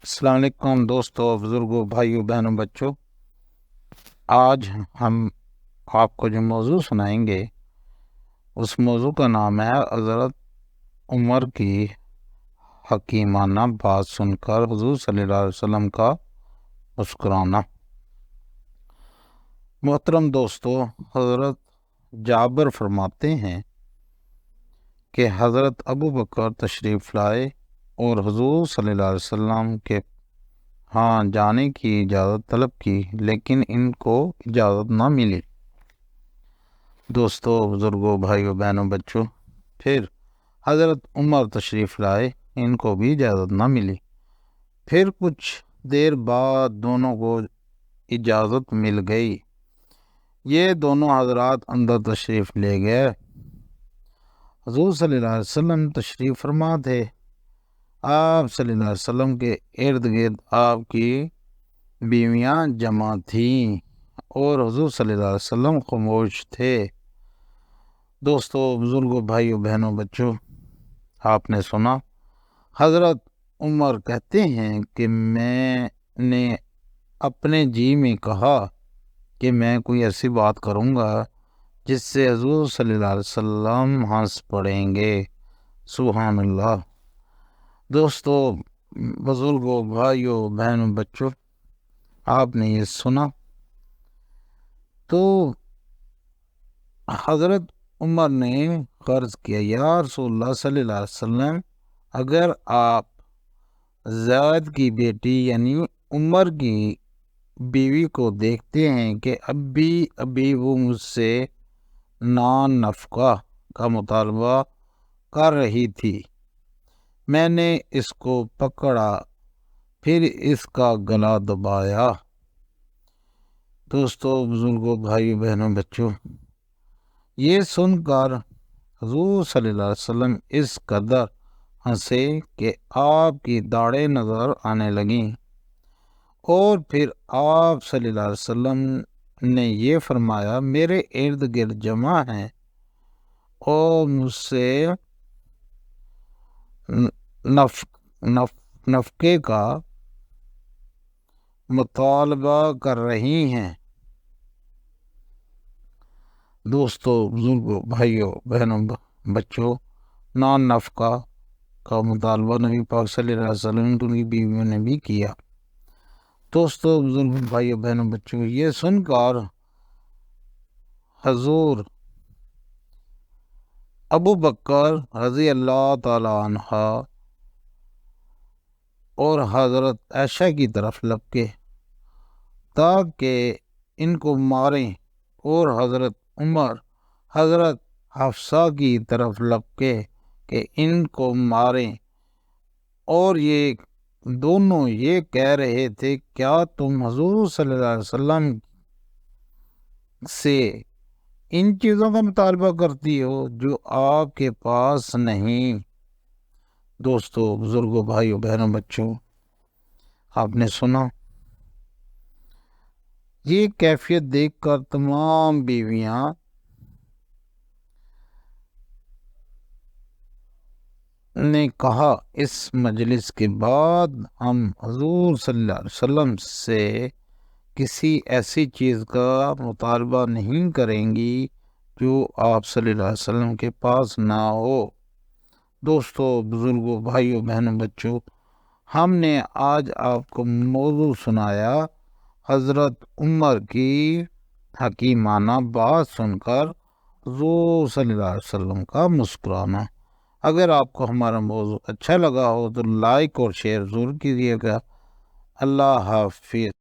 السلام علیکم دوستو، بزرگوں، بھائیوں، بہنوں، بچوں۔ آج ہم آپ کو جو موضوع سنائیں گے اس موضوع کا نام ہے حضرت عمر کی حکیمانہ بات سن کر حضور صلی اللہ علیہ وسلم کا مسکرانا۔ محترم دوستو، حضرت جابر فرماتے ہیں کہ حضرت ابو بکر تشریف لائے اور حضور صلی اللہ علیہ وسلم کے ہاں جانے کی اجازت طلب کی، لیکن ان کو اجازت نہ ملی۔ دوستو، بزرگوں، بھائیوں، بہنوں، بچوں، پھر حضرت عمر تشریف لائے، ان کو بھی اجازت نہ ملی۔ پھر کچھ دیر بعد دونوں کو اجازت مل گئی۔ یہ دونوں حضرات اندر تشریف لے گئے۔ حضور صلی اللہ علیہ وسلم تشریف فرما تھے۔ آپ صلی اللہ علیہ وسلم کے ارد گرد آپ کی بیویاں جمع تھیں اور حضور صلی اللہ علیہ وسلم خاموش تھے۔ دوستو، بزرگوں، بھائیوں، بہنوں، بچوں، آپ نے سنا حضرت عمر کہتے ہیں کہ میں نے اپنے جی میں کہا کہ میں کوئی ایسی بات کروں گا جس سے حضور صلی اللہ علیہ وسلم ہنس پڑیں گے۔ سبحان اللہ۔ دوستو، بزرگوں، بھائیوں، بہنوں، بچوں، آپ نے یہ سنا تو حضرت عمر نے عرض کیا، یا رسول اللہ صلی اللہ علیہ وسلم، اگر آپ زید کی بیٹی یعنی عمر کی بیوی کو دیکھتے ہیں کہ ابھی وہ مجھ سے نان نفقہ کا مطالبہ کر رہی تھی، میں نے اس کو پکڑا، پھر اس کا گلا دبایا۔ دوستو، بزرگوں، بھائیوں، بہنوں، بچوں، یہ سن کر حضور صلی اللہ علیہ وسلم اس قدر ہنسے کہ آپ کی داڑھیں نظر آنے لگیں، اور پھر آپ صلی اللہ علیہ وسلم نے یہ فرمایا، میرے ارد گرد جمع ہیں اور مجھ سے نفقے کا مطالبہ کر رہی ہیں۔ دوستو، بزرگوں، بھائیوں، بہنوں، بچوں، نان نفقہ کا مطالبہ نبی پاک صلی اللہ علیہ وسلم کی بیویوں نے بھی کیا۔ دوستو، بزرگوں، بھائیوں، بہنوں، بچوں، یہ سن کر حضور ابو بکر رضی اللہ تعالی عنہ اور حضرت عائشہ کی طرف لپکے تاکہ ان کو ماریں، اور حضرت عمر حضرت حفصہ کی طرف لپکے کہ ان کو ماریں، اور یہ دونوں یہ کہہ رہے تھے، کیا تم حضور صلی اللہ علیہ وسلم سے ان چیزوں کا مطالبہ کرتی ہو جو آپ کے پاس نہیں؟ دوستو، بزرگوں، بھائیوں، بہنوں، بچوں، آپ نے سنا یہ کیفیت دیکھ کر تمام بیویاں نے کہا، اس مجلس کے بعد ہم حضور صلی اللہ علیہ وسلم سے کسی ایسی چیز کا مطالبہ نہیں کریں گی جو آپ صلی اللہ علیہ وسلم کے پاس نہ ہو۔ دوستو، بزرگوں، بھائیوں، بہنوں، بچوں، ہم نے آج آپ کو موضوع سنایا حضرت عمر کی حکیمانہ بات سن کر حضور صلی اللہ علیہ وسلم کا مسکرانا۔ اگر آپ کو ہمارا موضوع اچھا لگا ہو تو لائک اور شیئر ضرور کیجیے گا۔ اللہ حافظ۔